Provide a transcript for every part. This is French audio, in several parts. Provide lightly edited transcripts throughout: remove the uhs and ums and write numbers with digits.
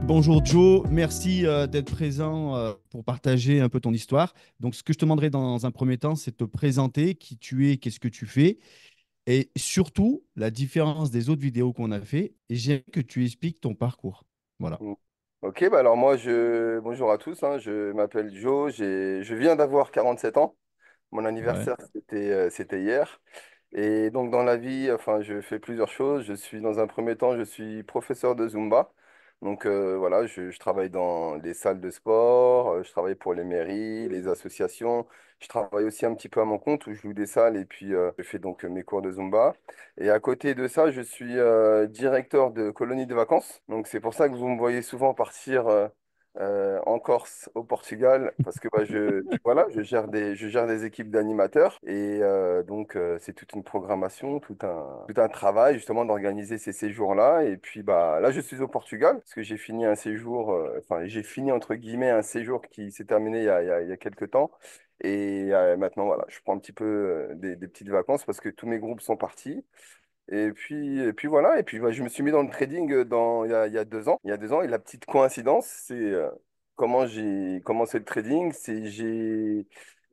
Bonjour Joe, merci d'être présent pour partager un peu ton histoire. Donc, ce que je te demanderai dans un premier temps, c'est de te présenter qui tu es, qu'est-ce que tu fais, et surtout la différence des autres vidéos qu'on a fait. Et j'aime que tu expliques ton parcours. Voilà. Mm. Ok, bah alors moi, bonjour à tous, hein, je m'appelle Joe, je viens d'avoir 47 ans. Mon Ouais. anniversaire, c'était hier. Et donc dans la vie, enfin, je fais plusieurs choses. Dans un premier temps, je suis professeur de Zumba. Donc voilà, je travaille dans les salles de sport, je travaille pour les mairies, les associations. Je travaille aussi un petit peu à mon compte où je loue des salles et puis je fais donc mes cours de Zumba. Et à côté de ça, je suis directeur de colonie de vacances. Donc c'est pour ça que vous me voyez souvent partir en Corse, au Portugal, parce que bah, voilà, je gère des équipes d'animateurs et donc c'est toute une programmation, tout un travail justement d'organiser ces séjours-là. Et puis bah là, je suis au Portugal parce que j'ai fini un séjour, enfin j'ai fini entre guillemets un séjour qui s'est terminé il y a quelques temps. Et maintenant, voilà, je prends un petit peu des petites vacances parce que tous mes groupes sont partis. Et puis voilà, et puis bah, je me suis mis dans le trading il y a 2 ans. Il y a 2 ans, et la petite coïncidence, c'est comment j'ai commencé le trading,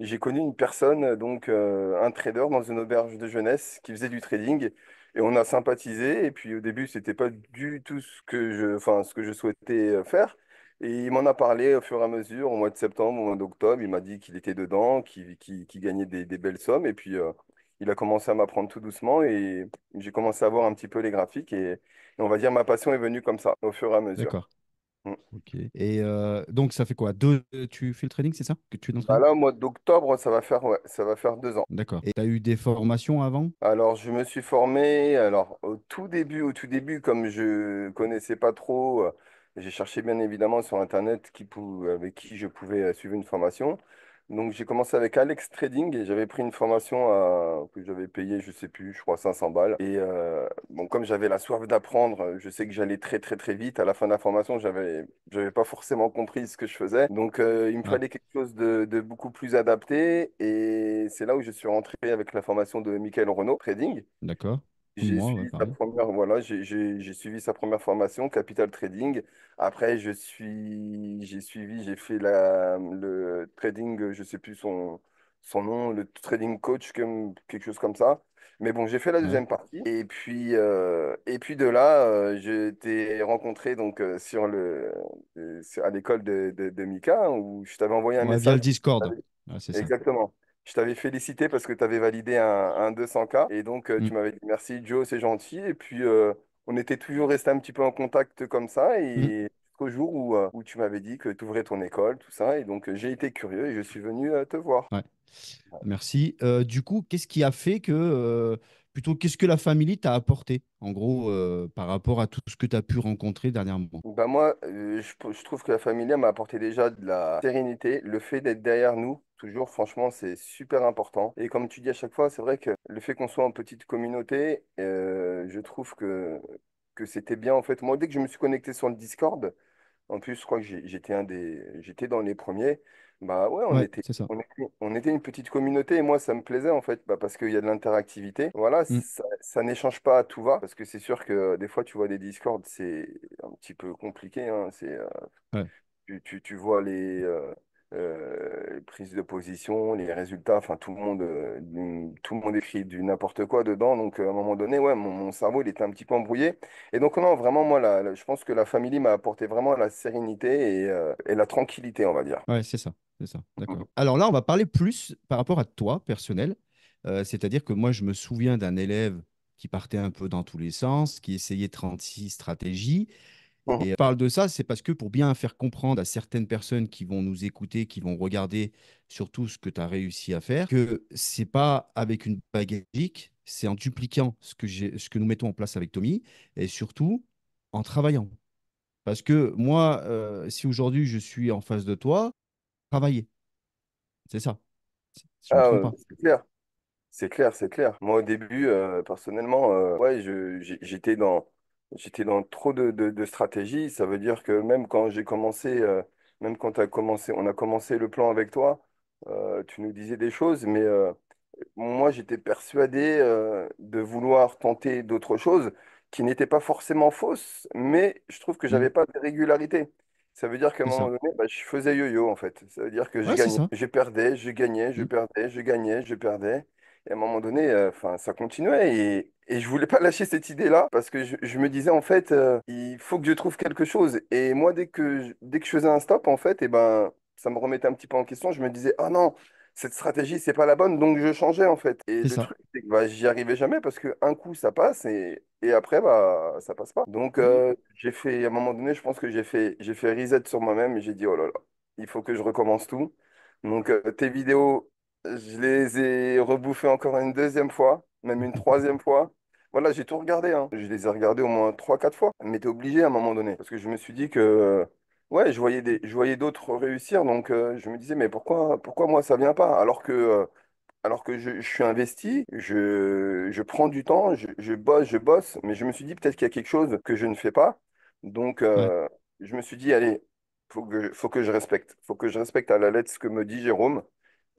j'ai connu une personne, donc un trader dans une auberge de jeunesse qui faisait du trading, et on a sympathisé. Et puis au début, c'était pas du tout ce que je souhaitais faire. Et il m'en a parlé au fur et à mesure, au mois de septembre, au mois d'octobre. Il m'a dit qu'il était dedans, qu'il gagnait des belles sommes. Et puis, il a commencé à m'apprendre tout doucement et j'ai commencé à voir un petit peu les graphiques et on va dire ma passion est venue comme ça, au fur et à mesure. D'accord. Mm. Ok. Et donc, ça fait quoi? Tu fais le trading, c'est ça? Que tu es dans le Bah trading? là, au mois d'octobre, ouais, ça va faire 2 ans. D'accord. Et tu as eu des formations avant? Alors, je me suis formé, alors au tout début, comme je connaissais pas trop, j'ai cherché bien évidemment sur Internet avec qui je pouvais suivre une formation. Donc, j'ai commencé avec Alex Trading et j'avais pris une formation que j'avais payée, je sais plus, je crois 500 balles. Et bon, comme j'avais la soif d'apprendre, je sais que j'allais très très très vite. À la fin de la formation, j'avais pas forcément compris ce que je faisais. Donc, il me Ouais. fallait quelque chose de beaucoup plus adapté. Et c'est là où je suis rentré avec la formation de Michael Renaud, Trading. D'accord. Comme J'ai moi, ouais, suivi sa pareil. première, voilà, j'ai suivi sa première formation, Capital Trading. Après, j'ai fait le trading, je sais plus son nom, le trading coach, quelque chose comme ça. Mais bon, j'ai fait la Ouais. deuxième partie. Et puis de là, je t'ai rencontré donc à l'école de Mika, hein, où je t'avais envoyé un Ouais, via le message. Discord. Ouais, c'est ça. Exactement. Je t'avais félicité parce que tu avais validé un 200K et donc Mm. tu m'avais dit merci Joe, c'est gentil. Et puis on était toujours resté un petit peu en contact comme ça Mm. et jusqu'au jour où tu m'avais dit que tu ouvrais ton école, tout ça. Et donc j'ai été curieux et je suis venu te voir. Ouais. Merci. Du coup, qu'est-ce qui a fait que, plutôt, qu'est-ce que la famille t'a apporté, en gros, par rapport à tout ce que tu as pu rencontrer dernièrement? Bah moi, je trouve que la Familia m'a apporté déjà de la sérénité. Le fait d'être derrière nous, toujours, franchement, c'est super important. Et comme tu dis à chaque fois, c'est vrai que le fait qu'on soit en petite communauté, je trouve que c'était bien. En fait, moi, dès que je me suis connecté sur le Discord, en plus, je crois que j'étais dans les premiers. Bah ouais, Ouais, c'est ça. on était une petite communauté et moi, ça me plaisait en fait, bah, parce qu'il y a de l'interactivité. Voilà, Mm. ça n'échange pas à tout va, parce que c'est sûr que des fois, tu vois des Discord, c'est un petit peu compliqué, hein. Ouais. Tu vois les prises de position, les résultats, enfin tout le monde écrit du n'importe quoi dedans. Donc à un moment donné, ouais, mon cerveau il était un petit peu embrouillé. Et donc non, vraiment moi, je pense que la famille m'a apporté vraiment la sérénité et la tranquillité, on va dire. Ouais, c'est ça. C'est ça. D'accord. Alors là, on va parler plus par rapport à toi, personnel. C'est-à-dire que moi, je me souviens d'un élève qui partait un peu dans tous les sens, qui essayait 36 stratégies. Mhm. Et on parle de ça, c'est parce que pour bien faire comprendre à certaines personnes qui vont nous écouter, qui vont regarder surtout ce que tu as réussi à faire, que c'est pas avec une baguette magique, c'est en dupliquant ce que nous mettons en place avec Tommy et surtout en travaillant. Parce que moi, si aujourd'hui je suis en face de toi, travailler, c'est ça, si je ne me Ah, trompe pas. c'est clair. C'est clair, c'est clair. Moi, au début, personnellement, ouais, j'étais dans trop de stratégies. Ça veut dire que même quand j'ai commencé, même quand on a commencé le plan avec toi, tu nous disais des choses, mais moi, j'étais persuadé, de vouloir tenter d'autres choses. qui n'étaient pas forcément fausses, mais je trouve que Mm. j'avais pas de régularité. Ça veut dire qu'à un C'est moment ça. donné, bah, je faisais yo-yo en fait. Ça veut dire que je Ouais, c'est gagnais, ça. je perdais, je gagnais, je Mm. perdais, je gagnais, je perdais. Et à un moment donné, enfin, ça continuait et je voulais pas lâcher cette idée-là parce que je me disais en fait, il faut que je trouve quelque chose. Et moi, dès que je faisais un stop, en fait, et ben, ça me remettait un petit peu en question. Je me disais, ah non, cette stratégie, c'est pas la bonne, donc je changeais en fait. Et C'est le ça. truc, c'est que bah, j'y arrivais jamais parce que un coup, ça passe et après, bah, ça passe pas. Donc, Mm. j'ai fait, à un moment donné, je pense que j'ai fait reset sur moi-même et j'ai dit, oh là là, il faut que je recommence tout. Donc, tes vidéos, je les ai rebouffées encore une deuxième fois, même une troisième fois. Voilà, j'ai tout regardé, hein. Je les ai regardés au moins trois, quatre fois. Mais t'es obligé à un moment donné. Parce que je me suis dit que, ouais, je voyais d'autres réussir. Donc, je me disais, mais pourquoi moi, ça vient pas? Alors que je suis investi, je prends du temps, je bosse. Mais je me suis dit, peut-être qu'il y a quelque chose que je ne fais pas. Donc, Ouais. je me suis dit, allez, faut que je respecte. Faut que je respecte à la lettre ce que me dit Jérôme.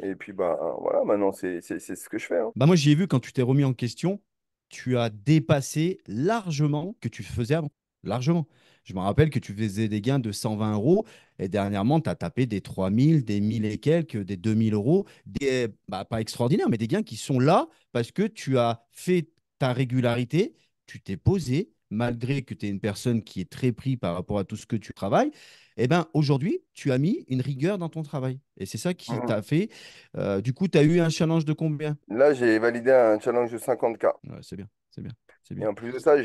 Et puis, bah, voilà, maintenant, c'est ce que je fais, hein. Bah moi, j'y ai vu quand tu t'es remis en question, tu as dépassé largement ce que tu faisais avant. Largement. Je me rappelle que tu faisais des gains de 120 euros et dernièrement, tu as tapé des 3 000, des 1 000 et quelques, des 2 000 euros, bah, pas extraordinaires, mais des gains qui sont là parce que tu as fait ta régularité, tu t'es posé, malgré que tu es une personne qui est très prise par rapport à tout ce que tu travailles. Eh ben, aujourd'hui, tu as mis une rigueur dans ton travail. Et c'est ça qui Mhm. t'a fait. Du coup, tu as eu un challenge de combien? Là, j'ai validé un challenge de 50K. Ouais, c'est bien, c'est bien, c'est Et bien. en plus de ça,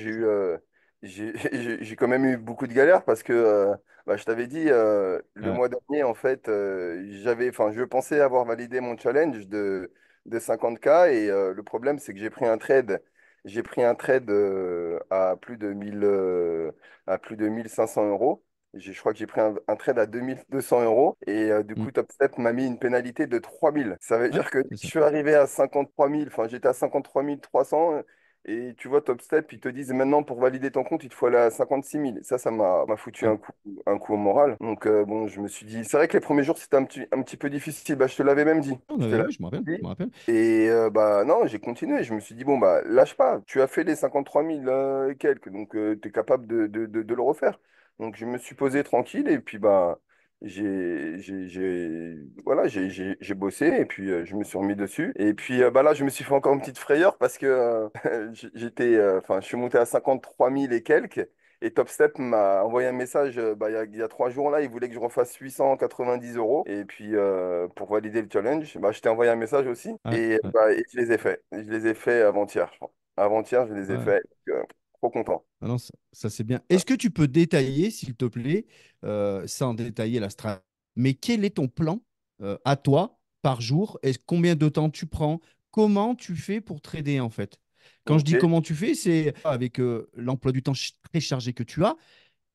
j'ai quand même eu beaucoup de galères parce que, bah, je t'avais dit, le Ouais, mois dernier, en fait, enfin, je pensais avoir validé mon challenge de 50K et le problème, c'est que j'ai pris un trade à plus de 1500 euros. Je crois que j'ai pris un trade à 2200 euros et du mm, coup, TopStep m'a mis une pénalité de 3000. Ça veut ouais, dire que c'est je ça. suis arrivé à 53 000, enfin, j'étais à 53 300. Et tu vois, TopStep, ils te disent maintenant pour valider ton compte, il te faut aller à 56 000. Ça m'a foutu Ouais. un coup au moral. Donc, bon, je me suis dit, c'est vrai que les premiers jours, c'était un petit peu difficile. Bah, je te l'avais même dit. Je te Ouais, l'avais je me rappelle, dit. je me rappelle. Et bah, non, j'ai continué. Je me suis dit, bon, bah, lâche pas. Tu as fait les 53 000 et quelques. Donc, tu es capable de le refaire. Donc, je me suis posé tranquille. Et puis, bah, voilà, j'ai bossé. Et puis, je me suis remis dessus. Et puis, bah, là, je me suis fait encore une petite frayeur parce que enfin, je suis monté à 53 000 et quelques. Et TopStep m'a envoyé un message bah, il y a 3 jours là. Il voulait que je refasse 890 euros. Et puis, pour valider le challenge, bah, je t'ai envoyé un message aussi. Ouais, Et, ouais, bah, et je les ai faits. Je les ai faits avant-hier, je crois. Avant-hier, je les ai ouais. faits. Donc, trop content. Ah non, ça, c'est bien. Est-ce que tu peux détailler, s'il te plaît, sans détailler la stratégie, mais quel est ton plan à toi par jour? Combien de temps tu prends? Comment tu fais pour trader en fait? Quand je Ok. dis comment tu fais, c'est avec l'emploi du temps très chargé que tu as,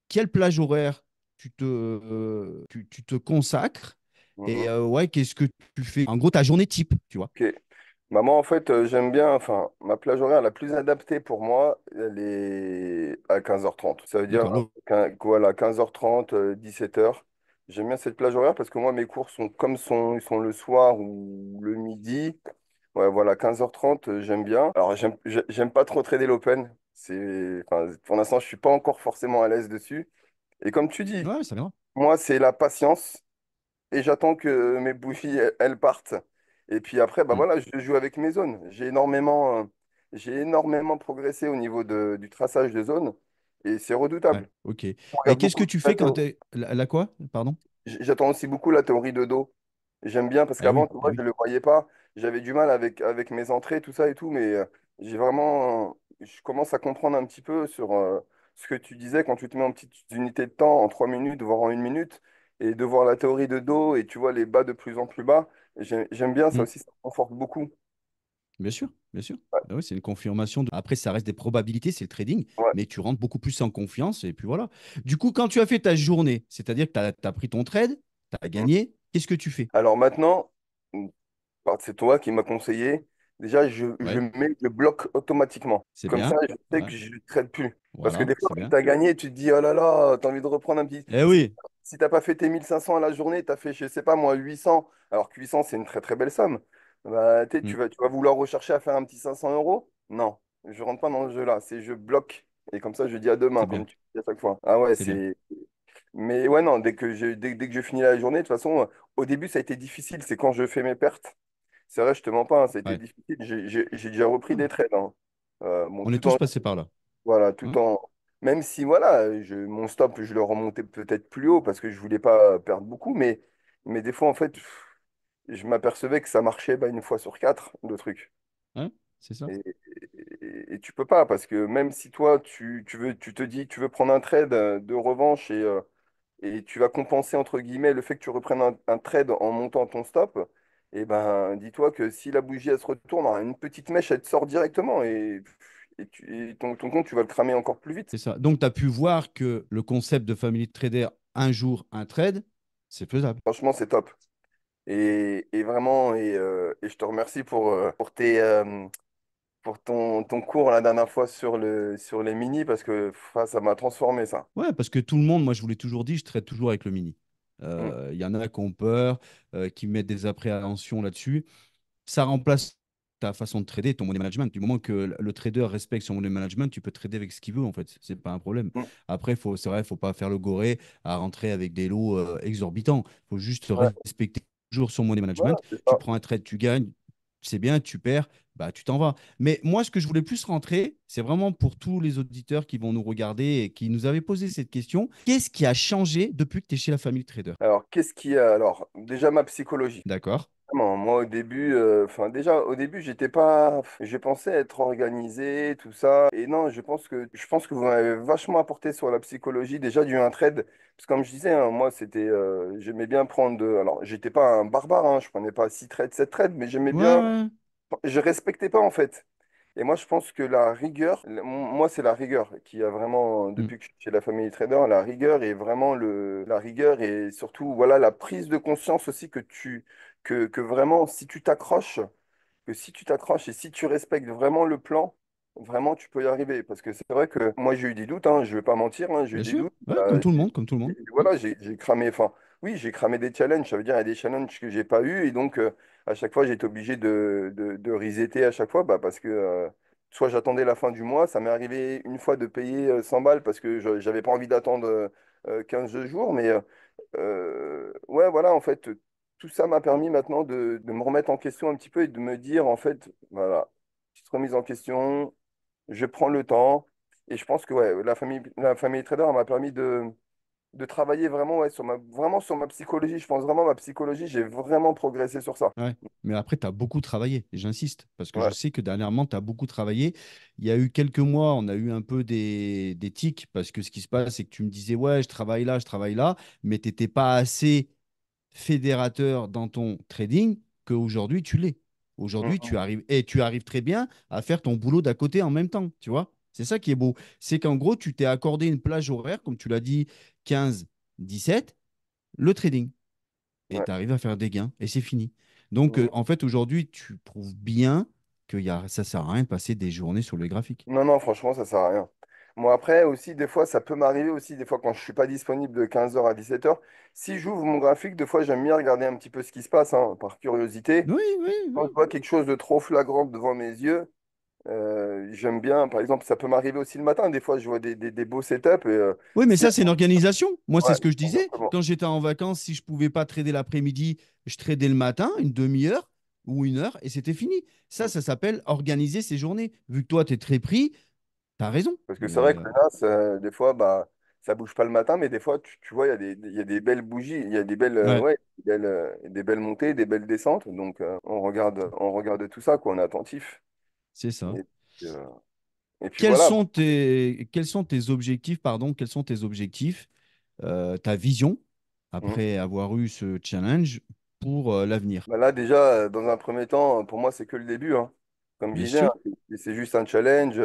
quelle plage horaire tu te consacres et Mhm. ouais, qu'est-ce que tu fais? En gros, ta journée type, tu vois. Ok. Bah, moi, en fait, j'aime bien, enfin, ma plage horaire la plus adaptée pour moi, elle est à 15h30. Ça veut dire, D'accord. voilà, 15h30, 17h. J'aime bien cette plage horaire parce que moi, mes cours sont ils sont le soir ou le midi. Ouais, voilà, 15h30, j'aime bien. Alors, j'aime pas trop trader l'open. Enfin, pour l'instant, je suis pas encore forcément à l'aise dessus. Et comme tu dis, Ouais, ça viendra. moi, c'est la patience et j'attends que mes bougies, elles partent. Et puis après, bah Hmm. voilà, je joue avec mes zones. J'ai énormément progressé au niveau du traçage de zones et c'est Ouais, redoutable. ok. Je Et regarde qu'est-ce que beaucoup tu la fais quand théo- tu es. La quoi? Pardon? J'attends aussi beaucoup la théorie de dos. J'aime bien parce Eh qu'avant, oui, tu eh vois, je oui. ne le voyais pas. J'avais du mal avec mes entrées, tout ça et tout, mais je commence à comprendre un petit peu sur ce que tu disais quand tu te mets en petites unités de temps, en 3 minutes, voire en 1 minute, et de voir la théorie de dos et tu vois les bas de plus en plus bas. J'aime bien ça Hmm. aussi, ça me conforte beaucoup. Bien sûr, bien sûr. Ouais, Ah oui, c'est une confirmation. Après, ça reste des probabilités, c'est le trading, ouais. mais tu rentres beaucoup plus en confiance et puis voilà. Du coup, quand tu as fait ta journée, c'est-à-dire que tu as pris ton trade, tu as Mhm. gagné, qu'est-ce que tu fais? Alors maintenant, bah, c'est toi qui m'as conseillé. Déjà, je Ouais, mets le bloc automatiquement. c'est Comme ça, bien. je sais que Ouais, je ne traite plus. Parce que voilà, des fois, c'est quand bien. tu as gagné, tu te dis, oh là là, tu as envie de reprendre un petit. Eh Si, oui. si tu n'as pas fait tes 1500 à la journée, tu as fait, je sais pas moi, 800. Alors que 800, c'est une très très belle somme. Bah, tu sais, Hmm. tu vas vouloir rechercher à faire un petit 500 euros? Non, je rentre pas dans ce jeu-là. C'est je bloque. Et comme ça, je dis à demain, C'est comme bien, tu dis à chaque fois. Ah ouais, c'est bien. c'est. Mais ouais, non, dès que je finis la journée, de toute façon, au début, ça a été difficile. C'est quand je fais mes pertes. C'est vrai, je te mens pas, hein, ça a été Ouais. difficile. J'ai déjà repris Ouais. des trades, hein. Bon, On est tous passés par là. voilà, Hein. même si voilà, mon stop, je le remontais peut-être plus haut parce que je voulais pas perdre beaucoup, mais des fois, en fait, je m'apercevais que ça marchait bah, une fois sur quatre, le truc. Ouais, c'est ça. Et, et tu peux pas parce que même si toi, tu te dis, tu veux prendre un trade de revanche et tu vas compenser entre guillemets le fait que tu reprennes un trade en montant ton stop, et ben dis-toi que si la bougie elle se retourne, une petite mèche elle te sort directement et ton compte tu vas le cramer encore plus vite. C'est ça. Donc, tu as pu voir que le concept de family trader, un jour, un trade, c'est faisable. Franchement, c'est top. Et vraiment, et je te remercie pour ton cours la dernière fois sur les mini parce que ça m'a transformé ça. Ouais, parce que tout le monde, moi, je vous l'ai toujours dit, je trade toujours avec le mini. Mm. Il y en a qui ont peur, qui mettent des appréhensions là-dessus. Ça remplace ta façon de trader, ton money management. Du moment que le trader respecte son money management, tu peux trader avec ce qu'il veut, en fait. C'est pas un problème. Mm. Après, c'est vrai, il faut pas faire le goré à rentrer avec des lots exorbitants. Il faut juste Ouais, respecter toujours son money management. voilà, c'est Tu ça. prends un trade, tu gagnes, c'est bien, tu perds, bah, tu t'en vas. Mais moi, ce que je voulais plus rentrer, c'est vraiment pour tous les auditeurs qui vont nous regarder et qui nous avaient posé cette question. Qu'est-ce qui a changé depuis que tu es chez la famille Trader? Alors, qu'est-ce qu'il y a? Alors, déjà ma psychologie. D'accord? Vraiment, moi, au début, enfin, déjà, au début, j'étais pas, je pensais être organisé, tout ça. Et non, je pense que vous m'avez vachement apporté sur la psychologie, déjà, du un trade. Parce que, comme je disais, hein, moi, j'aimais bien prendre alors, j'étais pas un barbare, hein, je prenais pas 6 trades, 7 trades, mais j'aimais Ouais, bien, ouais. je respectais pas, en fait. Et moi, je pense que la rigueur, moi, c'est la rigueur qui a vraiment, Mm. depuis que je suis chez la famille Trader, la rigueur est vraiment la rigueur et surtout, voilà, la prise de conscience aussi que vraiment, si tu t'accroches et si tu respectes vraiment le plan, vraiment, tu peux y arriver. Parce que c'est vrai que moi, j'ai eu des doutes, hein, je vais pas mentir, hein, j'ai eu Bien des sûr. doutes. Ouais, comme tout le monde, comme tout le monde. Mm. Voilà, j'ai cramé, enfin, oui, j'ai cramé des challenges. Ça veut dire, il y a des challenges que j'ai pas eu. Et donc, à chaque fois, j'ai été obligé de resetter à chaque fois bah, parce que soit j'attendais la fin du mois. Ça m'est arrivé une fois de payer 100 balles parce que je j'avais pas envie d'attendre 15 jours. Mais ouais, voilà, en fait, tout ça m'a permis maintenant de me remettre en question un petit peu et de me dire, en fait, voilà, petite remise en question, je prends le temps. Et je pense que ouais, la famille Trader elle m'a permis de travailler vraiment, ouais, vraiment sur ma psychologie. Je pense vraiment ma psychologie, j'ai vraiment progressé sur ça. Ouais. Mais après, tu as beaucoup travaillé, et j'insiste, parce que je Ouais. sais que dernièrement, tu as beaucoup travaillé. Il y a eu quelques mois, on a eu un peu des tics, parce que ce qui se passe, c'est que tu me disais, ouais, je travaille là, mais tu n'étais pas assez fédérateur dans ton trading qu'aujourd'hui, tu l'es. Mm, Aujourd'hui, tu mm. arrives, et tu arrives très bien à faire ton boulot d'à côté en même temps, tu vois. C'est ça qui est beau. C'est qu'en gros, tu t'es accordé une plage horaire, comme tu l'as dit, 15-17, le trading et Ouais. tu arrives à faire des gains et c'est fini. Donc, Mm. en fait, aujourd'hui, tu prouves bien que ça ne sert à rien de passer des journées sur le graphique. Non, non, franchement, ça sert à rien. Moi, après, aussi, des fois, ça peut m'arriver aussi, des fois, quand je suis pas disponible de 15h à 17h. Si j'ouvre mon graphique, des fois, j'aime bien regarder un petit peu ce qui se passe, hein, par curiosité. Oui, oui, Quand je oui. vois quelque chose de trop flagrant devant mes yeux, j'aime bien, par exemple, ça peut m'arriver aussi le matin. Des fois, je vois des beaux setups et Oui, mais si, ça, c'est une organisation. Moi, c'est ouais, ce que je disais. exactement. Quand j'étais en vacances, si je ne pouvais pas trader l'après-midi, je tradais le matin, une demi-heure ou une heure, et c'était fini. Ça s'appelle organiser ses journées. Vu que toi, tu es très pris, tu as raison. Parce que c'est Mais vrai que le NAS, des fois, bah, ça bouge pas le matin, mais des fois, tu vois, il y a des belles bougies, il y a des belles, ouais, ouais, des belles montées, des belles descentes. Donc, on regarde tout ça, quoi, on est attentif. c'est ça. Et, puis euh, et puis voilà. Quels sont tes objectifs, pardon, quels sont tes objectifs, ta vision, Mm. après avoir eu ce challenge pour l'avenir? Bah là, déjà, dans un premier temps, pour moi, c'est que le début, hein. Comme je Bien disais, hein, sûr. c'est juste un challenge.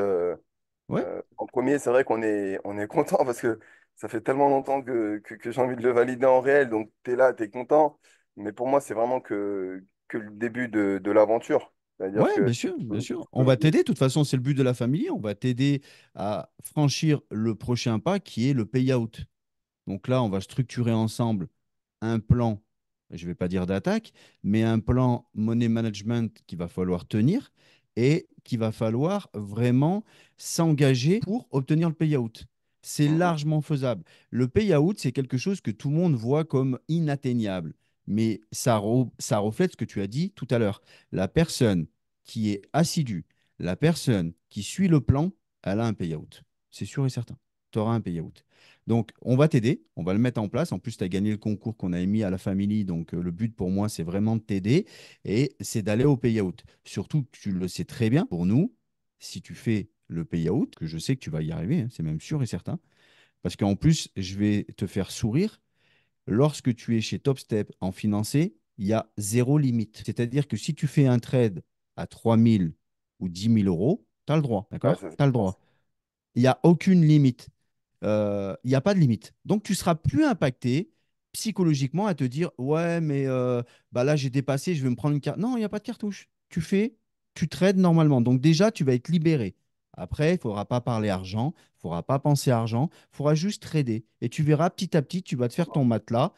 Ouais, En premier, c'est vrai qu'on est content parce que ça fait tellement longtemps que j'ai envie de le valider en réel. Donc, tu es là, tu es content. Mais pour moi, c'est vraiment que le début de l'aventure. C'est-à-dire ouais, que bien sûr, bien sûr. On va euh, t'aider. De toute façon, c'est le but de la famille. On va t'aider à franchir le prochain pas qui est le payout. Donc là, on va structurer ensemble un plan, je ne vais pas dire d'attaque, mais un plan money management qu'il va falloir tenir. et qu'il va falloir vraiment s'engager pour obtenir le payout. C'est Mhm. largement faisable. Le payout, c'est quelque chose que tout le monde voit comme inatteignable, mais ça reflète ce que tu as dit tout à l'heure. La personne qui est assidue, la personne qui suit le plan, elle a un payout. C'est sûr et certain. Tu auras un payout. Donc, on va t'aider, on va le mettre en place. En plus, tu as gagné le concours qu'on a émis à la famille. Donc, le but pour moi, c'est vraiment de t'aider et c'est d'aller au payout. Surtout, que tu le sais très bien, pour nous, si tu fais le payout, que je sais que tu vas y arriver, hein, c'est même sûr et certain, parce qu'en plus, je vais te faire sourire. Lorsque tu es chez TopStep en financé, il y a zéro limite. C'est-à-dire que si tu fais un trade à 3 000 ou 10 000 euros, tu as le droit, Ouais, d'accord? ça, c'est Tu as le bien. droit. Il n'y a aucune limite. Il n'y a pas de limite. Donc, tu seras plus impacté psychologiquement à te dire, ouais, mais bah là, j'ai dépassé, je vais me prendre une carte. Non, il n'y a pas de cartouche. Tu trades normalement. Donc, déjà, tu vas être libéré. Après, il ne faudra pas parler argent, il ne faudra pas penser argent, il faudra juste trader. Et tu verras petit à petit, tu vas te faire ton matelas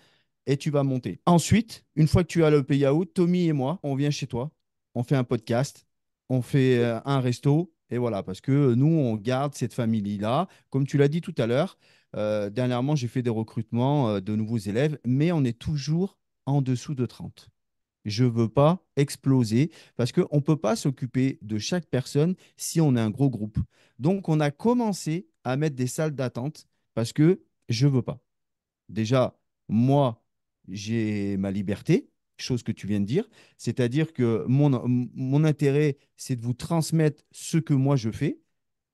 et tu vas monter. Ensuite, une fois que tu as le payout, Tommy et moi, on vient chez toi, on fait un podcast, on fait un resto. Et voilà, parce que nous, on garde cette famille-là. Comme tu l'as dit tout à l'heure, dernièrement, j'ai fait des recrutements de nouveaux élèves, mais on est toujours en dessous de 30. Je ne veux pas exploser parce qu'on ne peut pas s'occuper de chaque personne si on est un gros groupe. Donc, on a commencé à mettre des salles d'attente parce que je ne veux pas. Déjà, moi, j'ai ma liberté, chose que tu viens de dire, c'est-à-dire que mon intérêt, c'est de vous transmettre ce que moi je fais.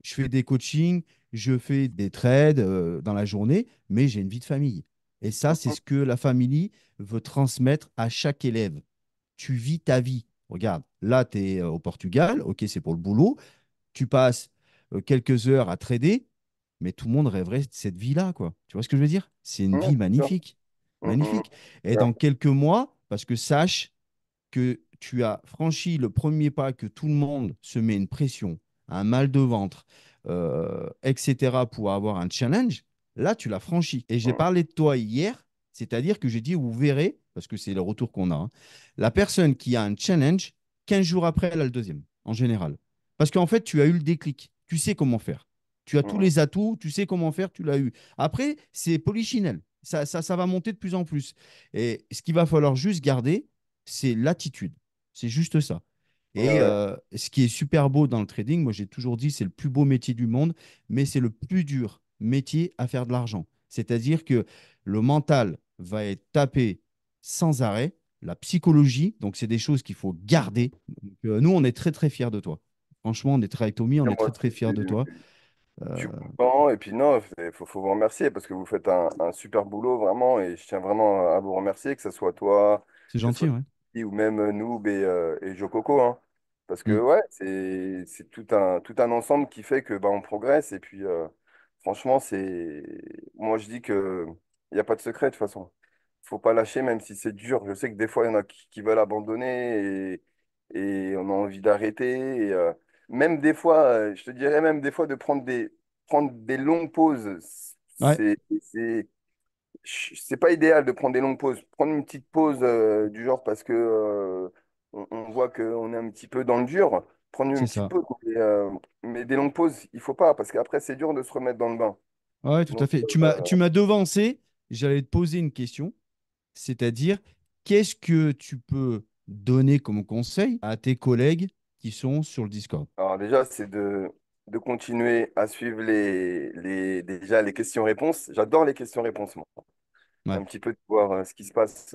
Je fais des coachings, je fais des trades dans la journée, mais j'ai une vie de famille. Et ça, c'est Mhm. ce que la famille veut transmettre à chaque élève. Tu vis ta vie. Regarde, là, tu es au Portugal, ok, c'est pour le boulot. Tu passes quelques heures à trader, mais tout le monde rêverait de cette vie-là, quoi. Tu vois ce que je veux dire? C'est une Ouais, vie c'est sûr. magnifique. Mhm. Magnifique. Et Ouais. dans quelques mois, parce que sache que tu as franchi le premier pas, que tout le monde se met une pression, un mal de ventre, etc., pour avoir un challenge, là, tu l'as franchi. Et j'ai Mhm. parlé de toi hier, c'est-à-dire que j'ai dit, vous verrez, parce que c'est le retour qu'on a, hein, la personne qui a un challenge, 15 jours après, elle a le deuxième, en général. Parce qu'en fait, tu as eu le déclic, tu sais comment faire. Tu as tous Mhm. les atouts, tu sais comment faire, tu l'as eu. Après, c'est polichinelle. Ça va monter de plus en plus. Et ce qu'il va falloir juste garder, c'est l'attitude. C'est juste ça. Et Ouais. ce qui est super beau dans le trading, moi j'ai toujours dit, c'est le plus beau métier du monde, mais c'est le plus dur métier à faire de l'argent. C'est-à-dire que le mental va être tapé sans arrêt, la psychologie, donc c'est des choses qu'il faut garder. Donc, nous, on est très très fiers de toi. Franchement, on est très avec Tommy, on Et est moi très très aussi, fiers de toi. je Euh, suis content. Et puis non, faut vous remercier parce que vous faites un super boulot vraiment. Et je tiens vraiment à vous remercier, que ce soit toi, c'est que ce gentil, soit ouais. lui ou même Noob et Jococo, hein. Parce que Mm. ouais, c'est tout un ensemble qui fait que bah, on progresse. Et puis franchement, moi je dis que il n'y a pas de secret de toute façon. Faut pas lâcher, même si c'est dur. Je sais que des fois, il y en a qui veulent abandonner et on a envie d'arrêter. Même des fois, je te dirais même des fois de prendre des longues pauses. Ouais, C'est, c'est pas idéal de prendre des longues pauses. Prendre une petite pause du genre parce que on voit qu'on est un petit peu dans le dur. Prendre c'est une petite ça. pause. Mais des longues pauses, il faut pas parce qu'après, c'est dur de se remettre dans le bain. Ouais, tout à Donc, fait. Tu m'as devancé. J'allais te poser une question. C'est-à-dire, qu'est-ce que tu peux donner comme conseil à tes collègues qui sont sur le Discord? alors déjà, c'est de continuer à suivre déjà les questions-réponses. J'adore les questions-réponses, moi. Ouais, Un petit peu de voir ce qui se passe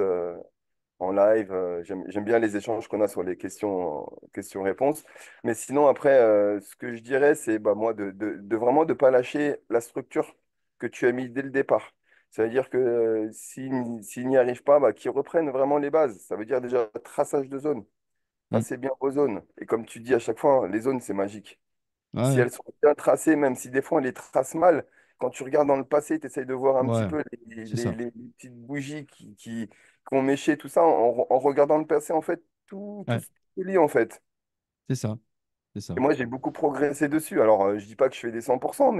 en live. J'aime bien les échanges qu'on a sur les questions-réponses. Mais sinon, après, ce que je dirais, c'est bah, moi de vraiment de ne pas lâcher la structure que tu as mis dès le départ. Ça veut dire que s'ils n'y arrivent pas, bah, qu'ils reprennent vraiment les bases. Ça veut dire déjà traçage de zone. mm, Tracez bien vos zones. Et comme tu dis à chaque fois, hein, les zones, c'est magique. Si ouais, elles sont bien tracées, même si des fois on les trace mal, quand tu regardes dans le passé, tu essayes de voir un petit ouais, peu c'est ça. les petites bougies qui ont méché, tout ça, en regardant le passé, en fait, tout Ouais, se lie en fait. c'est ça, c'est ça. Et moi, j'ai beaucoup progressé dessus. Alors, je dis pas que je fais des 100%,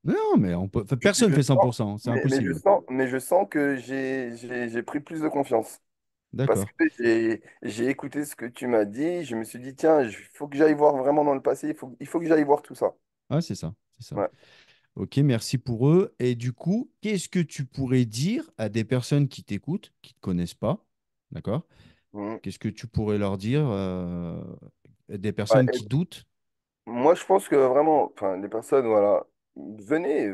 Non, mais enfin, personne je ne fait sens, 100%, c'est impossible. mais je sens que j'ai pris plus de confiance. Parce D'accord. que j'ai écouté ce que tu m'as dit, je me suis dit, tiens, il faut que j'aille voir vraiment dans le passé, il faut que j'aille voir tout ça. Ah, c'est ça, c'est ça. Ouais. Ok, merci pour eux. Et du coup, qu'est-ce que tu pourrais dire à des personnes qui t'écoutent, qui ne te connaissent pas, d'accord? Mhm. Qu'est-ce que tu pourrais leur dire, des Ouais, personnes qui doutent? moi, je pense que vraiment, enfin, les personnes, voilà, venez,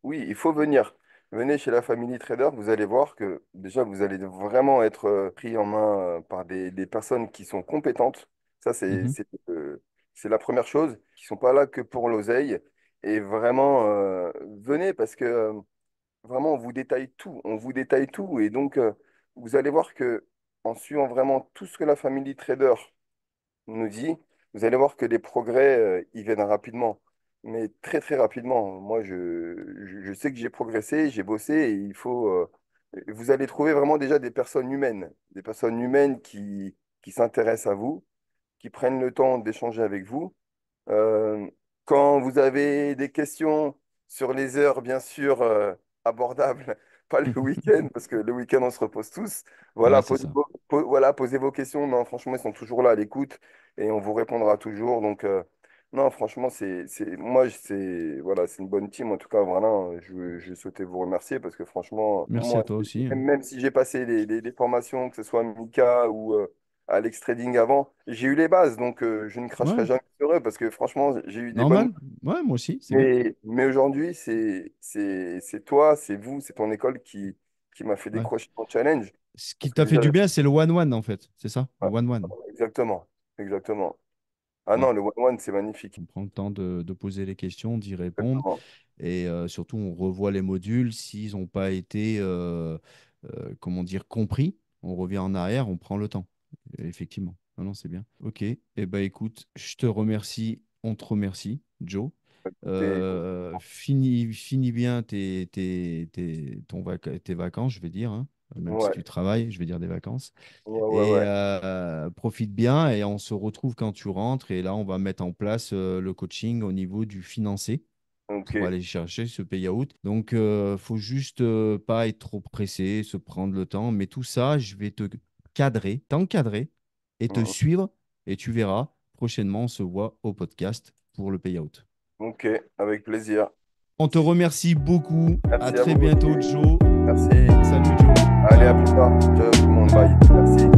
oui, il faut venir. Venez chez la Family Trader, vous allez voir que déjà, vous allez vraiment être pris en main par des personnes qui sont compétentes. Ça, Mhm, c'est la première chose, qui sont pas là que pour l'oseille. Et vraiment, venez parce que vraiment, on vous détaille tout. On vous détaille tout. Et donc, vous allez voir que en suivant vraiment tout ce que la Family Trader nous dit, vous allez voir que les progrès, ils viennent rapidement, mais très très rapidement. Moi, je sais que j'ai progressé, j'ai bossé, et il faut, vous allez trouver vraiment déjà des personnes humaines qui s'intéressent à vous, qui prennent le temps d'échanger avec vous. Euh, Quand vous avez des questions sur les heures, bien sûr, abordables, pas le mhm. week-end, parce que le week-end, on se repose tous. Ouais, Voilà, c'est ça. voilà, posez vos questions. Non, franchement, ils sont toujours là à l'écoute et on vous répondra toujours. Donc, non, franchement, moi, voilà, c'est une bonne team. En tout cas, voilà, je souhaitais vous remercier parce que franchement, Merci à moi, toi aussi, hein. même si j'ai passé les formations, que ce soit Mika ou Alex Trading avant, j'ai eu les bases. Donc, je ne cracherai Ouais, jamais sur eux parce que franchement, j'ai eu des bonnes. normal. Ouais, moi aussi, c'est bien. Mais aujourd'hui, c'est toi, c'est vous, c'est ton école qui m'a fait Ouais. décrocher ton challenge. Ce qui Parce que t'a fait déjà, du bien, c'est le one-one, en fait. C'est ça, le ouais, one-one. exactement, exactement. Ah Ouais. non, le one-one, c'est magnifique. On prend le temps de poser les questions, d'y répondre. Exactement. Et surtout, on revoit les modules. S'ils n'ont pas été, comment dire, compris, on revient en arrière, on prend le temps. Effectivement. Non, non, c'est bien. Ok. Eh ben, écoute, je te remercie. On te remercie, Joe. Écoutez, Finis bien tes vacances, je vais dire, hein. Même si ouais, tu travailles, je vais dire des vacances. ouais, ouais, Et ouais. profite bien et on se retrouve quand tu rentres. Et là, on va mettre en place le coaching au niveau du financé Ok, pour aller chercher ce payout. Donc, faut juste pas être trop pressé, se prendre le temps. Mais tout ça, je vais t'encadrer et te mhm, suivre. Et tu verras, prochainement, on se voit au podcast pour le payout. ok, avec plaisir. On te remercie beaucoup. À Merci à très vous aussi. bientôt, Joe. Merci. Salut, Joe. Allez, à Ciao. plus tard. Ciao tout le monde. Bye. Merci.